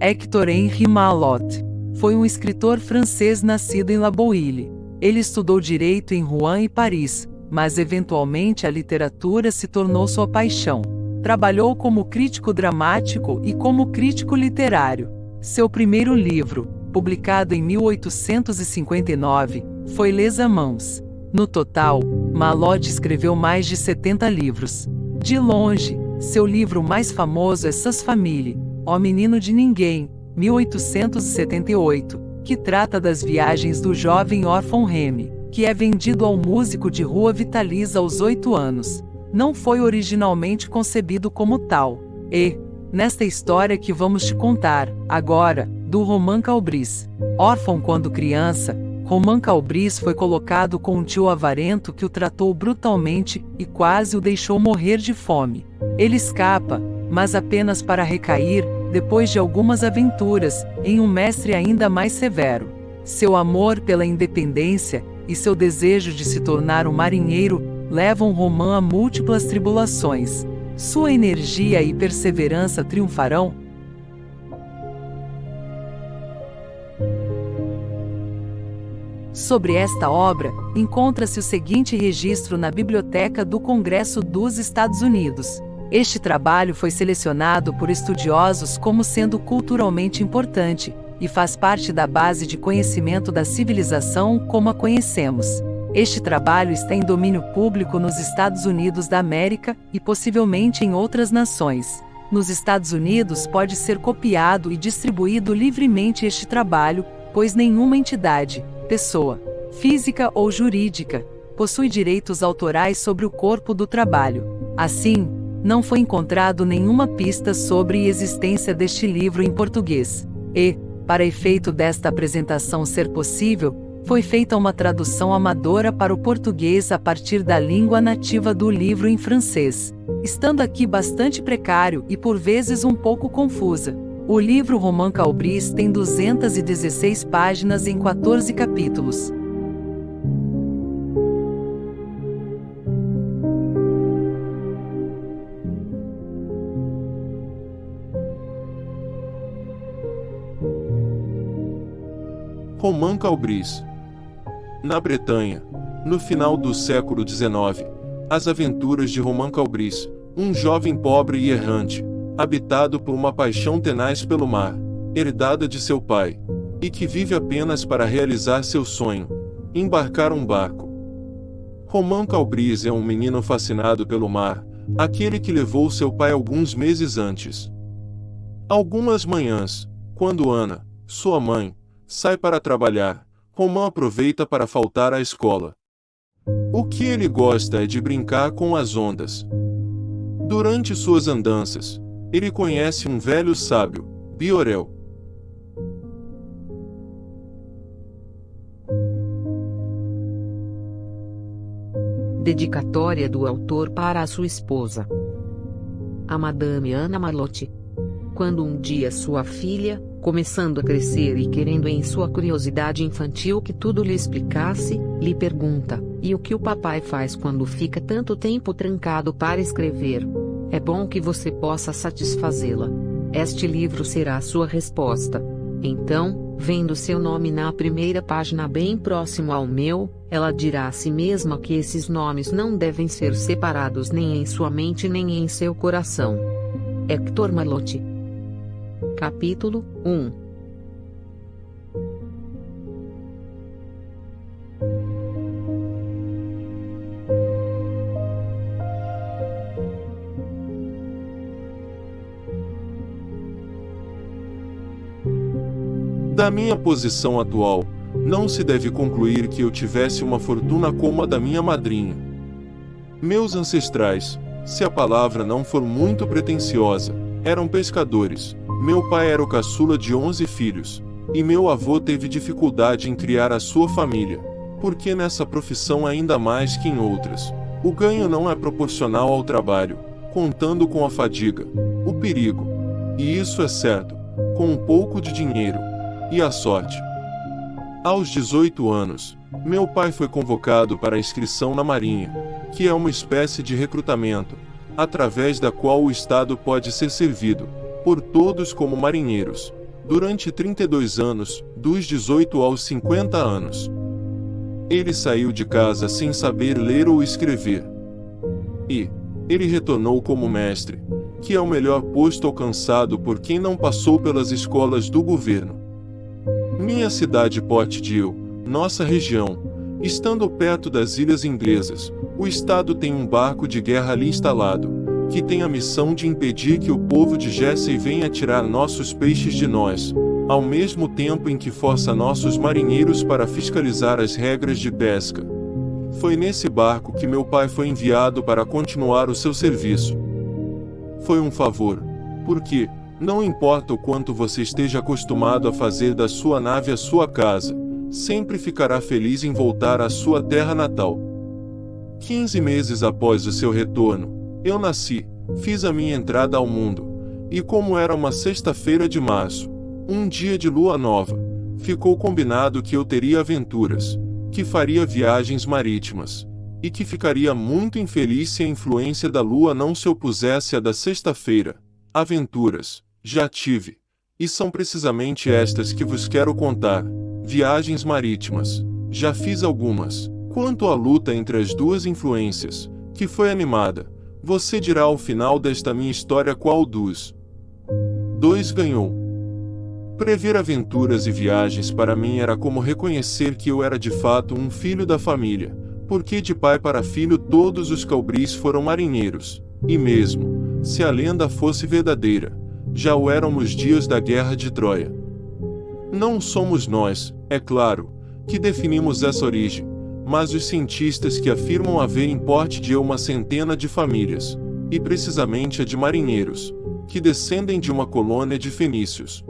Hector-Henri Malot foi um escritor francês nascido em La Bouille. Ele estudou direito em Rouen e Paris, mas eventualmente a literatura se tornou sua paixão. Trabalhou como crítico dramático e como crítico literário. Seu primeiro livro, publicado em 1859, foi Les Amants. No total, Malot escreveu mais de 70 livros. De longe, seu livro mais famoso é Sans Famille, Ó Menino de Ninguém, 1878, que trata das viagens do jovem órfão Remy, que é vendido ao músico de rua Vitalis aos 8 anos. Não foi originalmente concebido como tal. E, nesta história que vamos te contar, agora, do Romain Calbris. Órfão quando criança, Romain Calbris foi colocado com um tio avarento que o tratou brutalmente e quase o deixou morrer de fome. Ele escapa, mas apenas para recair, depois de algumas aventuras, em um mestre ainda mais severo. Seu amor pela independência e seu desejo de se tornar um marinheiro levam Romain a múltiplas tribulações. Sua energia e perseverança triunfarão? Sobre esta obra, encontra-se o seguinte registro na Biblioteca do Congresso dos Estados Unidos. Este trabalho foi selecionado por estudiosos como sendo culturalmente importante, e faz parte da base de conhecimento da civilização como a conhecemos. Este trabalho está em domínio público nos Estados Unidos da América e possivelmente em outras nações. Nos Estados Unidos pode ser copiado e distribuído livremente este trabalho, pois nenhuma entidade, pessoa, física ou jurídica, possui direitos autorais sobre o corpo do trabalho. Assim, não foi encontrado nenhuma pista sobre a existência deste livro em português. E, para efeito desta apresentação ser possível, foi feita uma tradução amadora para o português a partir da língua nativa do livro em francês, estando aqui bastante precário e por vezes um pouco confusa. O livro Romain Calbris tem 216 páginas em 14 capítulos. Romain Calbris. Na Bretanha, no final do século XIX, as aventuras de Romain Calbris, um jovem pobre e errante, habitado por uma paixão tenaz pelo mar, herdada de seu pai, e que vive apenas para realizar seu sonho, embarcar um barco. Romain Calbris é um menino fascinado pelo mar, aquele que levou seu pai alguns meses antes. Algumas manhãs, quando Ana, sua mãe, sai para trabalhar, Romain aproveita para faltar à escola. O que ele gosta é de brincar com as ondas. Durante suas andanças, ele conhece um velho sábio, Biorel. Dedicatória do autor para a sua esposa, a Madame Anna Malot. Quando um dia sua filha, começando a crescer e querendo em sua curiosidade infantil que tudo lhe explicasse, lhe pergunta: e o que o papai faz quando fica tanto tempo trancado para escrever? É bom que você possa satisfazê-la. Este livro será a sua resposta. Então, vendo seu nome na primeira página bem próximo ao meu, ela dirá a si mesma que esses nomes não devem ser separados nem em sua mente nem em seu coração. Hector Malot. Capítulo 1. Da minha posição atual, não se deve concluir que eu tivesse uma fortuna como a da minha madrinha. Meus ancestrais, se a palavra não for muito pretensiosa, eram pescadores. Meu pai era o caçula de 11 filhos, e meu avô teve dificuldade em criar a sua família, porque nessa profissão ainda mais que em outras, o ganho não é proporcional ao trabalho, contando com a fadiga, o perigo, e isso é certo, com um pouco de dinheiro, e a sorte. Aos 18 anos, meu pai foi convocado para a inscrição na Marinha, que é uma espécie de recrutamento, através da qual o Estado pode ser servido por todos como marinheiros. durante 32 anos, dos 18 aos 50 anos. Ele saiu de casa sem saber ler ou escrever. E ele retornou como mestre, que é o melhor posto alcançado por quem não passou pelas escolas do governo. Minha cidade Portdale, nossa região, estando perto das ilhas inglesas, o estado tem um barco de guerra ali instalado, que tem a missão de impedir que o povo de Jersey venha tirar nossos peixes de nós, ao mesmo tempo em que força nossos marinheiros para fiscalizar as regras de pesca. Foi nesse barco que meu pai foi enviado para continuar o seu serviço. Foi um favor, porque, não importa o quanto você esteja acostumado a fazer da sua nave a sua casa, sempre ficará feliz em voltar à sua terra natal. 15 meses após o seu retorno, eu nasci, fiz a minha entrada ao mundo, e como era uma sexta-feira de março, um dia de lua nova, ficou combinado que eu teria aventuras, que faria viagens marítimas, e que ficaria muito infeliz se a influência da lua não se opusesse à da sexta-feira. Aventuras, já tive, e são precisamente estas que vos quero contar. Viagens marítimas, já fiz algumas. Quanto à luta entre as duas influências, que foi animada, você dirá ao final desta minha história qual dos dois ganhou. Prever aventuras e viagens para mim era como reconhecer que eu era de fato um filho da família, porque de pai para filho todos os Calbris foram marinheiros, e mesmo, se a lenda fosse verdadeira, já o eram nos dias da Guerra de Troia. Não somos nós, é claro, que definimos essa origem, mas os cientistas que afirmam haver em Portdale uma centena de famílias, e precisamente a de marinheiros, que descendem de uma colônia de fenícios.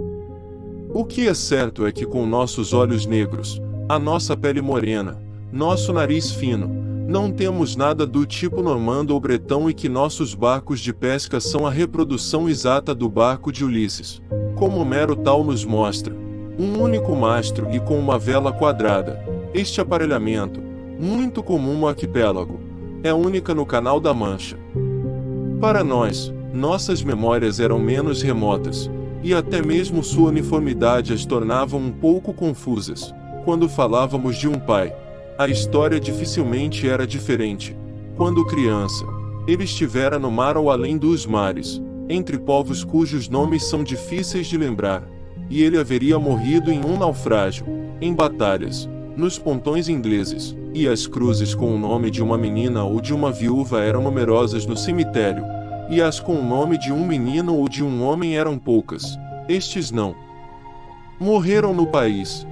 O que é certo é que com nossos olhos negros, a nossa pele morena, nosso nariz fino, não temos nada do tipo normando ou bretão e que nossos barcos de pesca são a reprodução exata do barco de Ulisses, como Homero tal nos mostra. Um único mastro e com uma vela quadrada. Este aparelhamento, muito comum no arquipélago, é única no Canal da Mancha. Para nós, nossas memórias eram menos remotas, e até mesmo sua uniformidade as tornavam um pouco confusas. Quando falávamos de um pai, a história dificilmente era diferente. Quando criança, ele estivera no mar ou além dos mares, entre povos cujos nomes são difíceis de lembrar, e ele haveria morrido em um naufrágio, em batalhas, nos pontões ingleses, e as cruzes com o nome de uma menina ou de uma viúva eram numerosas no cemitério, e as com o nome de um menino ou de um homem eram poucas. Estes não morreram no país.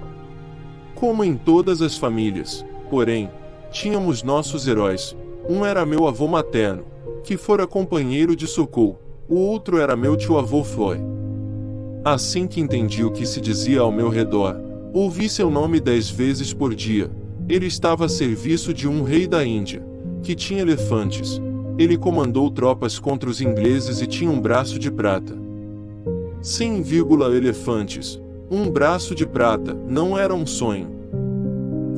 Como em todas as famílias, porém, tínhamos nossos heróis. Um era meu avô materno, que fora companheiro de Socorro, o outro era meu tio-avô Floy. Assim que entendi o que se dizia ao meu redor, ouvi seu nome 10 vezes por dia. Ele estava a serviço de um rei da Índia, que tinha elefantes. Ele comandou tropas contra os ingleses e tinha um braço de prata. 100, elefantes. Um braço de prata não era um sonho.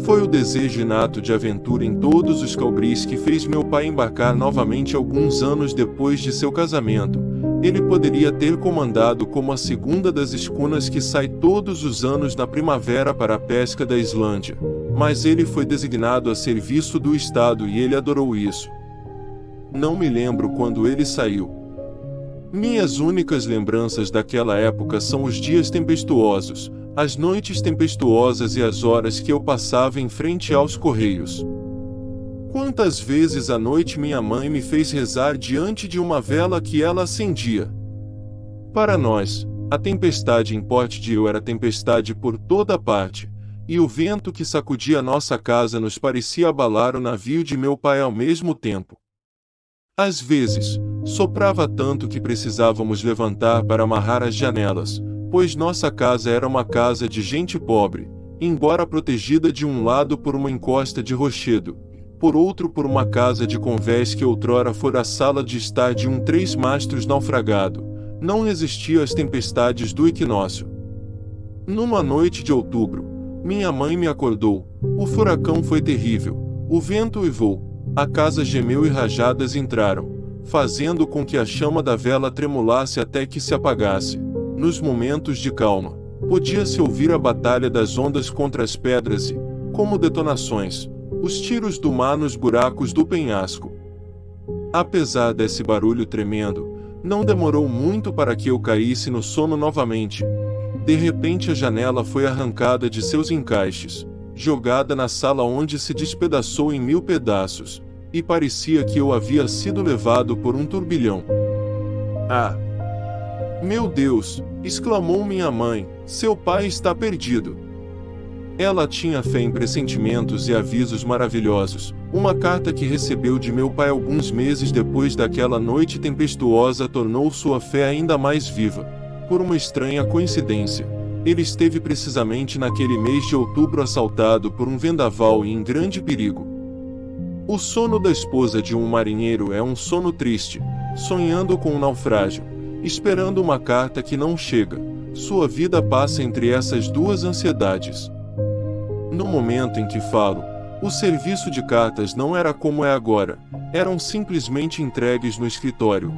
Foi o desejo inato de aventura em todos os Calbris que fez meu pai embarcar novamente alguns anos depois de seu casamento. Ele poderia ter comandado como a segunda das escunas que sai todos os anos na primavera para a pesca da Islândia, mas ele foi designado a serviço do Estado e ele adorou isso. Não me lembro quando ele saiu. Minhas únicas lembranças daquela época são os dias tempestuosos, as noites tempestuosas e as horas que eu passava em frente aos correios. Quantas vezes à noite minha mãe me fez rezar diante de uma vela que ela acendia. Para nós, a tempestade em Portdale era tempestade por toda parte, e o vento que sacudia nossa casa nos parecia abalar o navio de meu pai ao mesmo tempo. Às vezes, soprava tanto que precisávamos levantar para amarrar as janelas, pois nossa casa era uma casa de gente pobre, embora protegida de um lado por uma encosta de rochedo, por outro por uma casa de convés que outrora fora a sala de estar de um 3 mastros naufragado, não resistia às tempestades do equinócio. Numa noite de outubro, minha mãe me acordou. O furacão foi terrível, o vento uivou, a casa gemeu e rajadas entraram, fazendo com que a chama da vela tremulasse até que se apagasse. nos momentos de calma, podia-se ouvir a batalha das ondas contra as pedras e, como detonações, os tiros do mar nos buracos do penhasco. Apesar desse barulho tremendo, não demorou muito para que eu caísse no sono novamente. De repente a janela foi arrancada de seus encaixes, jogada na sala onde se despedaçou em 1000 pedaços, e parecia que eu havia sido levado por um turbilhão. Ah! Meu Deus! Exclamou minha mãe, seu pai está perdido. Ela tinha fé em pressentimentos e avisos maravilhosos. Uma carta que recebeu de meu pai alguns meses depois daquela noite tempestuosa tornou sua fé ainda mais viva. Por uma estranha coincidência, ele esteve precisamente naquele mês de outubro assaltado por um vendaval e em grande perigo. O sono da esposa de um marinheiro é um sono triste, sonhando com um naufrágio, esperando uma carta que não chega. Sua vida passa entre essas duas ansiedades. No momento em que falo, o serviço de cartas não era como é agora, eram simplesmente entregues no escritório,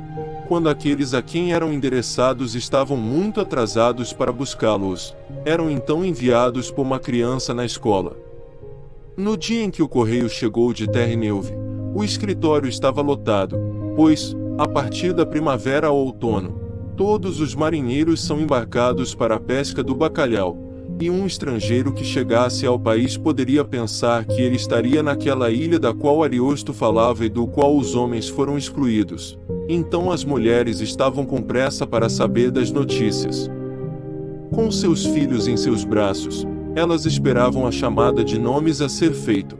quando aqueles a quem eram endereçados estavam muito atrasados para buscá-los, eram então enviados por uma criança na escola. No dia em que o correio chegou de Terre-Neuve, o escritório estava lotado, pois, a partir da primavera ao outono, todos os marinheiros são embarcados para a pesca do bacalhau, e um estrangeiro que chegasse ao país poderia pensar que ele estaria naquela ilha da qual Ariosto falava e do qual os homens foram excluídos. Então as mulheres estavam com pressa para saber das notícias. Com seus filhos em seus braços, elas esperavam a chamada de nomes a ser feito.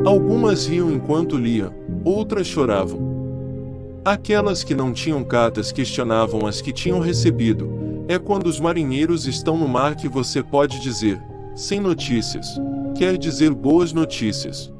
Algumas riam enquanto liam, outras choravam. Aquelas que não tinham cartas questionavam as que tinham recebido. É quando os marinheiros estão no mar que você pode dizer, sem notícias, quer dizer boas notícias.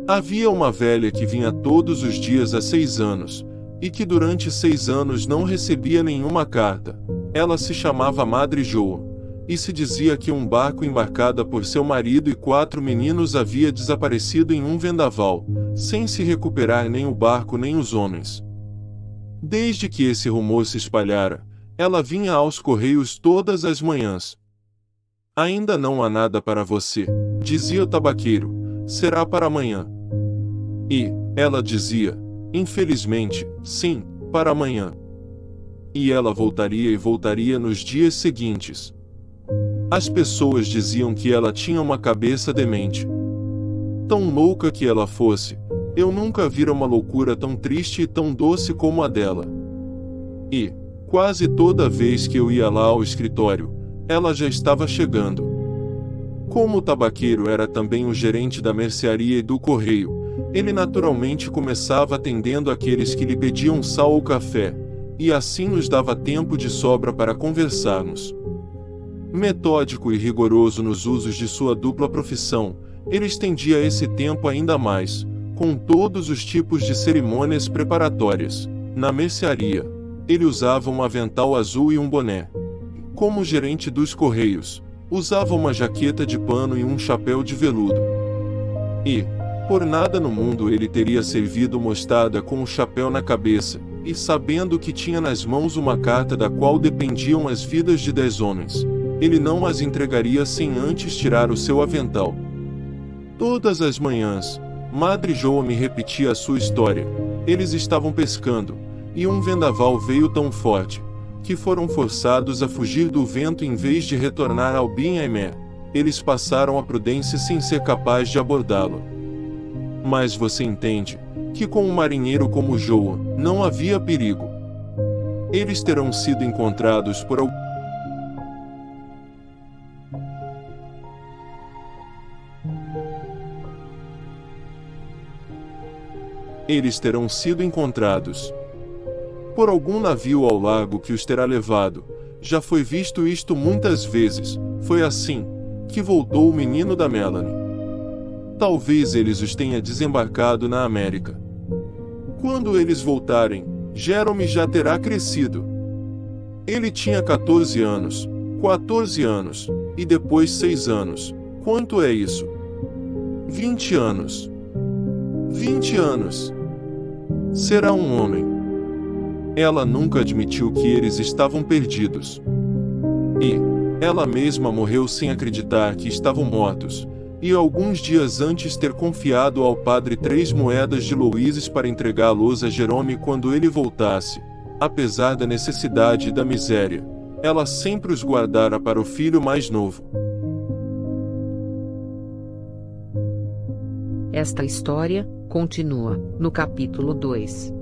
Havia uma velha que vinha todos os dias há 6 anos, e que durante 6 anos não recebia nenhuma carta. Ela se chamava Madre Joa, e se dizia que um barco embarcada por seu marido e 4 meninos havia desaparecido em um vendaval, sem se recuperar nem o barco nem os homens. Desde que esse rumor se espalhara, ela vinha aos correios todas as manhãs. Ainda não há nada para você, dizia o tabaqueiro, será para amanhã. E, ela dizia, infelizmente, sim, para amanhã. E ela voltaria e voltaria nos dias seguintes. As pessoas diziam que ela tinha uma cabeça demente. Tão louca que ela fosse, eu nunca vira uma loucura tão triste e tão doce como a dela. E, quase toda vez que eu ia lá ao escritório, ela já estava chegando. Como o tabaqueiro era também o gerente da mercearia e do correio, ele naturalmente começava atendendo aqueles que lhe pediam sal ou café, e assim nos dava tempo de sobra para conversarmos. Metódico e rigoroso nos usos de sua dupla profissão, ele estendia esse tempo ainda mais, com todos os tipos de cerimônias preparatórias. Na mercearia, ele usava um avental azul e um boné. Como gerente dos correios, usava uma jaqueta de pano e um chapéu de veludo. E, por nada no mundo ele teria servido mostarda com o chapéu na cabeça, e sabendo que tinha nas mãos uma carta da qual dependiam as vidas de 10 homens, ele não as entregaria sem antes tirar o seu avental. Todas as manhãs, Madre Joa me repetia a sua história. Eles estavam pescando, e um vendaval veio tão forte, que foram forçados a fugir do vento em vez de retornar ao Binhamé. Eles passaram a Prudência sem ser capaz de abordá-lo. Mas você entende, que com um marinheiro como Joa, não havia perigo. Eles terão sido encontrados por algum... Eles terão sido encontrados por algum navio ao largo que os terá levado. Já foi visto isto muitas vezes. Foi assim que voltou o menino da Melanie. Talvez eles os tenha desembarcado na América. Quando eles voltarem, Jerome já terá crescido. Ele tinha 14 anos, 14 anos, e depois 6 anos. Quanto é isso? 20 anos. 20 anos. Será um homem. Ela nunca admitiu que eles estavam perdidos. E ela mesma morreu sem acreditar que estavam mortos, e alguns dias antes ter confiado ao padre 3 moedas de louises para entregá-los a Jerome quando ele voltasse. Apesar da necessidade e da miséria, ela sempre os guardara para o filho mais novo. Esta história continua no capítulo 2.